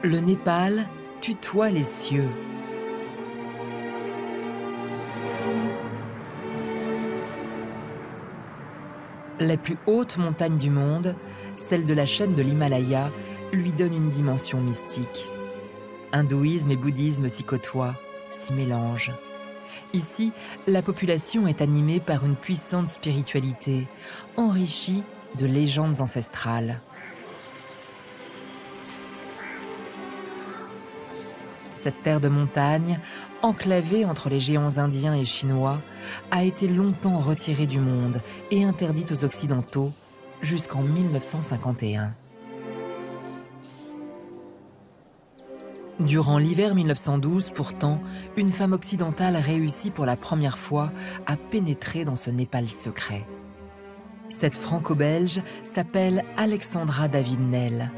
Le Népal tutoie les cieux. La plus haute montagne du monde, celle de la chaîne de l'Himalaya, lui donne une dimension mystique. Hindouisme et bouddhisme s'y côtoient, s'y mélangent. Ici, la population est animée par une puissante spiritualité, enrichie de légendes ancestrales. Cette terre de montagne, enclavée entre les géants indiens et chinois, a été longtemps retirée du monde et interdite aux Occidentaux jusqu'en 1951. Durant l'hiver 1912, pourtant, une femme occidentale réussit pour la première fois à pénétrer dans ce Népal secret. Cette franco-belge s'appelle Alexandra David-Néel.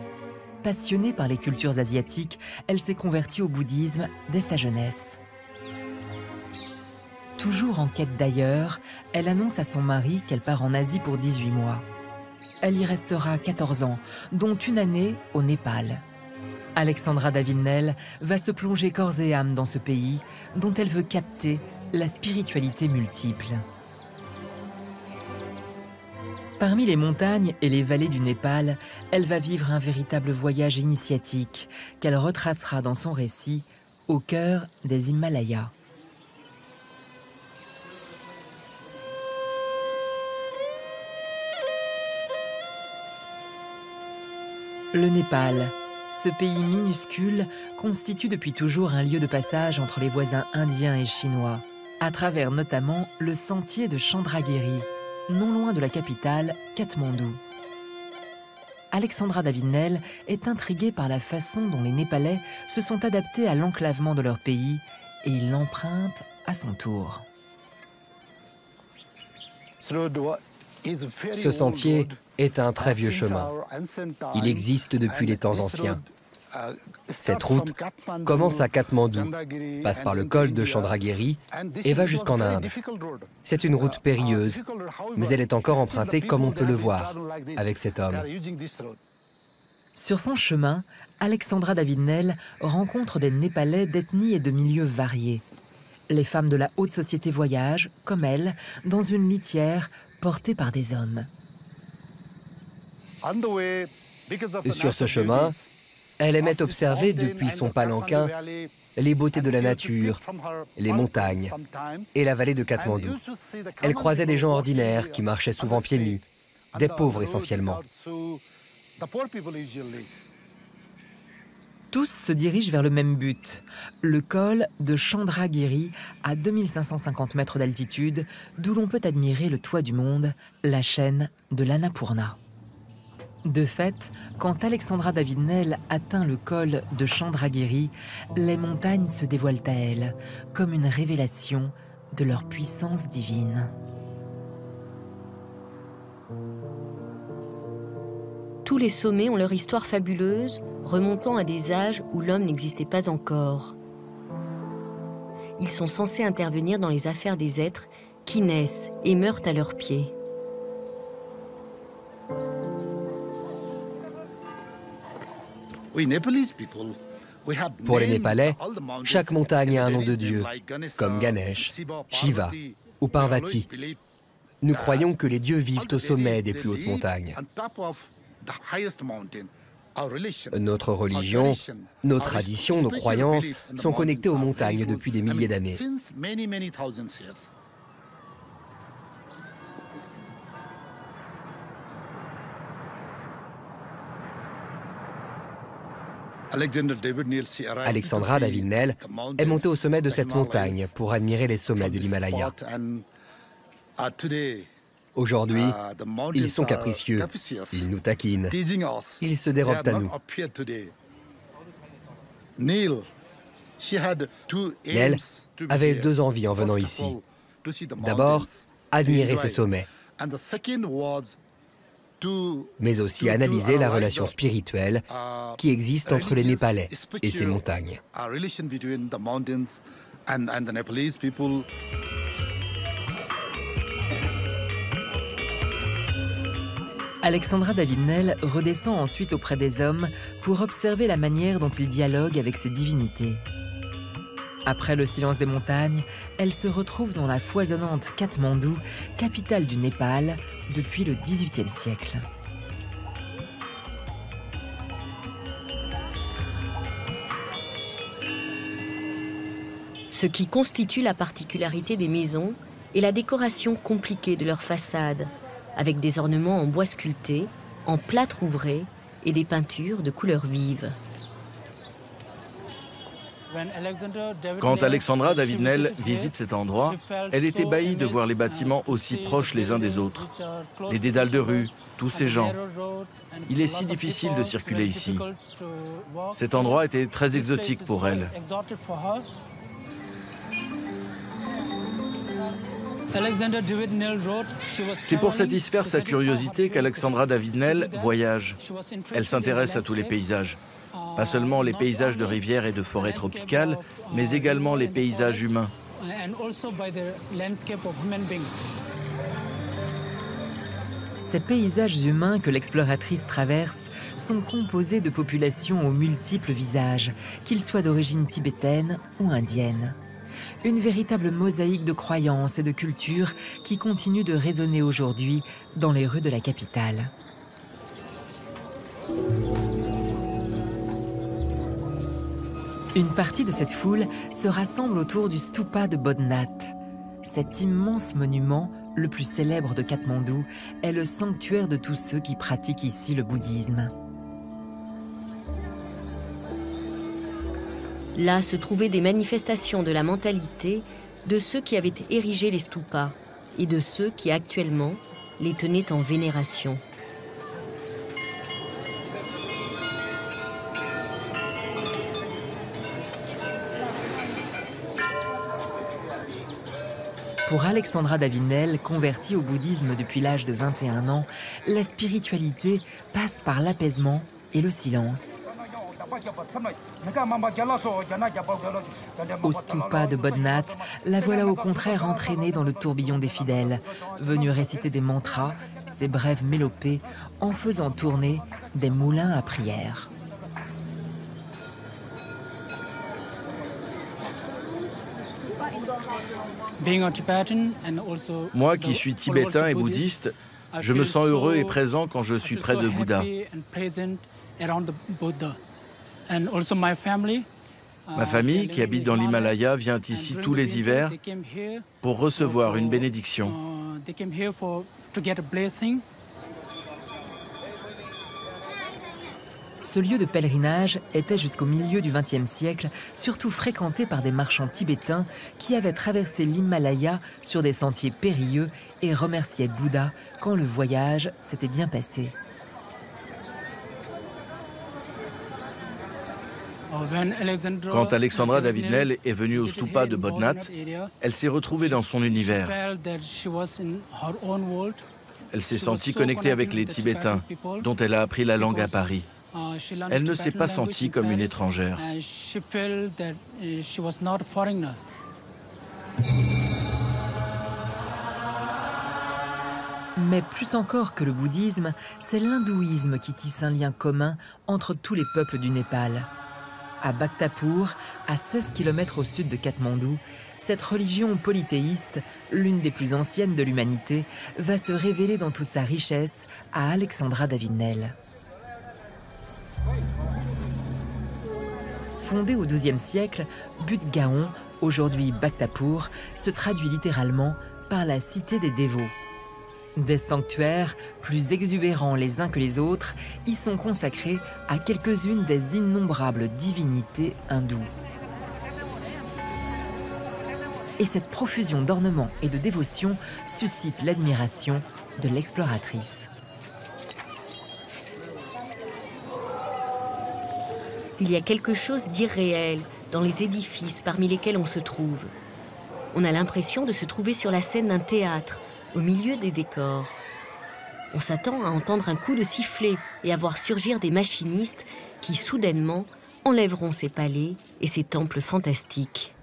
Passionnée par les cultures asiatiques, elle s'est convertie au bouddhisme dès sa jeunesse. Toujours en quête d'ailleurs, elle annonce à son mari qu'elle part en Asie pour 18 mois. Elle y restera 14 ans, dont une année au Népal. Alexandra David-Néel va se plonger corps et âme dans ce pays dont elle veut capter la spiritualité multiple. Parmi les montagnes et les vallées du Népal, elle va vivre un véritable voyage initiatique qu'elle retracera dans son récit au cœur des Himalayas. Le Népal, ce pays minuscule, constitue depuis toujours un lieu de passage entre les voisins indiens et chinois, à travers notamment le sentier de Chandragiri, non loin de la capitale, Katmandou. Alexandra David-Néel est intriguée par la façon dont les Népalais se sont adaptés à l'enclavement de leur pays et ils l'empruntent à son tour. Ce sentier est un très vieux chemin. Il existe depuis les temps anciens. Cette route commence à Katmandou, passe par le col de Chandragiri et va jusqu'en Inde. C'est une route périlleuse, mais elle est encore empruntée comme on peut le voir avec cet homme. Sur son chemin, Alexandra David-Néel rencontre des Népalais d'ethnie et de milieux variés. Les femmes de la haute société voyagent, comme elle, dans une litière portée par des hommes. Sur ce chemin, elle aimait observer depuis son palanquin les beautés de la nature, les montagnes et la vallée de Katmandou. Elle croisait des gens ordinaires qui marchaient souvent pieds nus, des pauvres essentiellement. Tous se dirigent vers le même but, le col de Chandragiri à 2550 mètres d'altitude, d'où l'on peut admirer le toit du monde, la chaîne de l'Annapurna. De fait, quand Alexandra David-Néel atteint le col de Chandragiri, les montagnes se dévoilent à elle, comme une révélation de leur puissance divine. Tous les sommets ont leur histoire fabuleuse, remontant à des âges où l'homme n'existait pas encore. Ils sont censés intervenir dans les affaires des êtres qui naissent et meurent à leurs pieds. Pour les Népalais, chaque montagne a un nom de Dieu, comme Ganesh, Shiva ou Parvati. Nous croyons que les dieux vivent au sommet des plus hautes montagnes. Notre religion, nos traditions, nos croyances sont connectées aux montagnes depuis des milliers d'années. Alexandra David-Néel est montée au sommet de cette montagne pour admirer les sommets de l'Himalaya. Aujourd'hui, ils sont capricieux, ils nous taquinent, ils se dérobent à nous. Néel avait deux envies en venant ici. D'abord, admirer ces sommets, mais aussi analyser la relation spirituelle qui existe entre les Népalais et ces montagnes. Alexandra David-Néel redescend ensuite auprès des hommes pour observer la manière dont ils dialoguent avec ces divinités. Après le silence des montagnes, elle se retrouve dans la foisonnante Katmandou, capitale du Népal, depuis le XVIIIe siècle. Ce qui constitue la particularité des maisons est la décoration compliquée de leurs façades, avec des ornements en bois sculpté, en plâtre ouvré et des peintures de couleurs vives. Quand Alexandra David-Néel visite cet endroit, elle est ébahie de voir les bâtiments aussi proches les uns des autres. Les dédales de rue, tous ces gens. Il est si difficile de circuler ici. Cet endroit était très exotique pour elle. C'est pour satisfaire sa curiosité qu'Alexandra David-Néel voyage. Elle s'intéresse à tous les paysages. Pas seulement les paysages de rivières et de forêts tropicales, mais également les paysages humains. Ces paysages humains que l'exploratrice traverse sont composés de populations aux multiples visages, qu'ils soient d'origine tibétaine ou indienne. Une véritable mosaïque de croyances et de cultures qui continue de résonner aujourd'hui dans les rues de la capitale. Une partie de cette foule se rassemble autour du stupa de Bodhnath. Cet immense monument, le plus célèbre de Katmandou, est le sanctuaire de tous ceux qui pratiquent ici le bouddhisme. Là se trouvaient des manifestations de la mentalité de ceux qui avaient érigé les stupas et de ceux qui actuellement les tenaient en vénération. Pour Alexandra David-Néel, convertie au bouddhisme depuis l'âge de 21 ans, la spiritualité passe par l'apaisement et le silence. Au stupa de Bodhnath, la voilà au contraire entraînée dans le tourbillon des fidèles, venus réciter des mantras, ces brèves mélopées, en faisant tourner des moulins à prière. Moi qui suis tibétain et bouddhiste, je me sens heureux et présent quand je suis près de Bouddha. Ma famille, qui habite dans l'Himalaya, vient ici tous les hivers pour recevoir une bénédiction. Ce lieu de pèlerinage était jusqu'au milieu du XXe siècle surtout fréquenté par des marchands tibétains qui avaient traversé l'Himalaya sur des sentiers périlleux et remerciaient Bouddha quand le voyage s'était bien passé. Quand Alexandra David-Néel est venue au stupa de Bodhnath, elle s'est retrouvée dans son univers. Elle s'est sentie connectée avec les Tibétains, dont elle a appris la langue à Paris. Elle ne s'est pas sentie comme une étrangère. Mais plus encore que le bouddhisme, c'est l'hindouisme qui tisse un lien commun entre tous les peuples du Népal. À Bhaktapur, à 16 km au sud de Katmandou, cette religion polythéiste, l'une des plus anciennes de l'humanité, va se révéler dans toute sa richesse à Alexandra David-Néel. Fondée au XIIe siècle, Buddh Gaon, aujourd'hui Bhaktapur, se traduit littéralement par la cité des dévots. Des sanctuaires, plus exubérants les uns que les autres, y sont consacrés à quelques-unes des innombrables divinités hindoues. Et cette profusion d'ornements et de dévotion suscite l'admiration de l'exploratrice. Il y a quelque chose d'irréel dans les édifices parmi lesquels on se trouve. On a l'impression de se trouver sur la scène d'un théâtre, au milieu des décors. On s'attend à entendre un coup de sifflet et à voir surgir des machinistes qui, soudainement, enlèveront ces palais et ces temples fantastiques.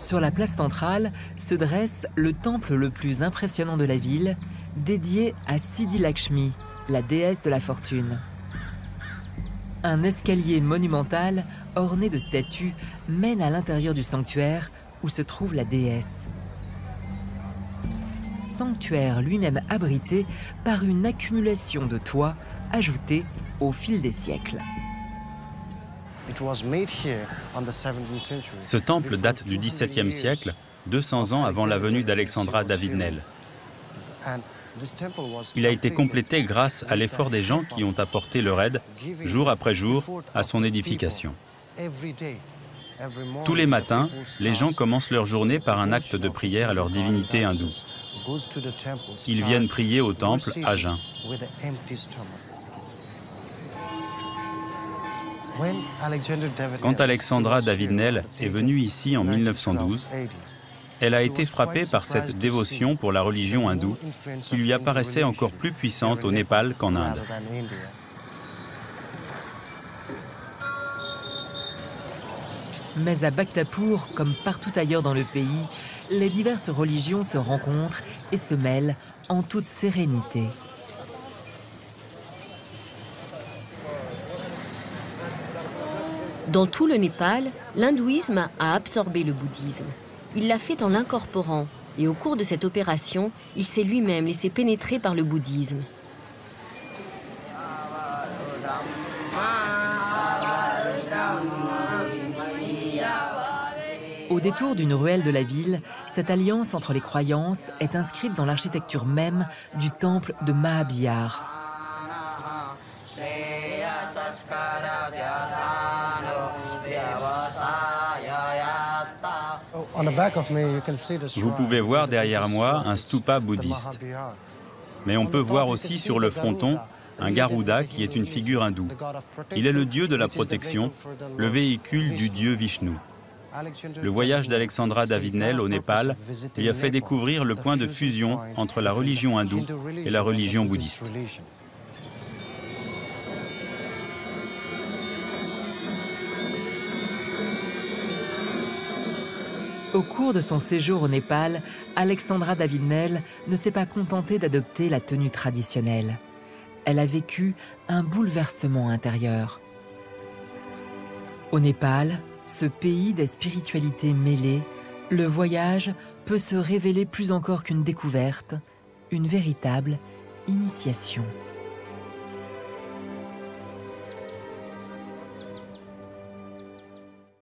Sur la place centrale se dresse le temple le plus impressionnant de la ville, dédié à Siddhi Lakshmi, la déesse de la fortune. Un escalier monumental orné de statues mène à l'intérieur du sanctuaire où se trouve la déesse. Sanctuaire lui-même abrité par une accumulation de toits ajoutés au fil des siècles. Ce temple date du XVIIe siècle, 200 ans avant la venue d'Alexandra David-Néel. Il a été complété grâce à l'effort des gens qui ont apporté leur aide, jour après jour, à son édification. Tous les matins, les gens commencent leur journée par un acte de prière à leur divinité hindoue. Ils viennent prier au temple à jeun. Quand Alexandra David-Néel est venue ici en 1912, elle a été frappée par cette dévotion pour la religion hindoue qui lui apparaissait encore plus puissante au Népal qu'en Inde. Mais à Bhaktapur, comme partout ailleurs dans le pays, les diverses religions se rencontrent et se mêlent en toute sérénité. Dans tout le Népal, l'hindouisme a absorbé le bouddhisme. Il l'a fait en l'incorporant, et au cours de cette opération, il s'est lui-même laissé pénétrer par le bouddhisme. Au détour d'une ruelle de la ville, cette alliance entre les croyances est inscrite dans l'architecture même du temple de Mahabihar. Vous pouvez voir derrière moi un stupa bouddhiste. Mais on peut voir aussi sur le fronton un Garuda qui est une figure hindoue. Il est le dieu de la protection, le véhicule du dieu Vishnu. Le voyage d'Alexandra David-Néel au Népal lui a fait découvrir le point de fusion entre la religion hindoue et la religion bouddhiste. Au cours de son séjour au Népal, Alexandra David-Néel ne s'est pas contentée d'adopter la tenue traditionnelle. Elle a vécu un bouleversement intérieur. Au Népal, ce pays des spiritualités mêlées, le voyage peut se révéler plus encore qu'une découverte, une véritable initiation.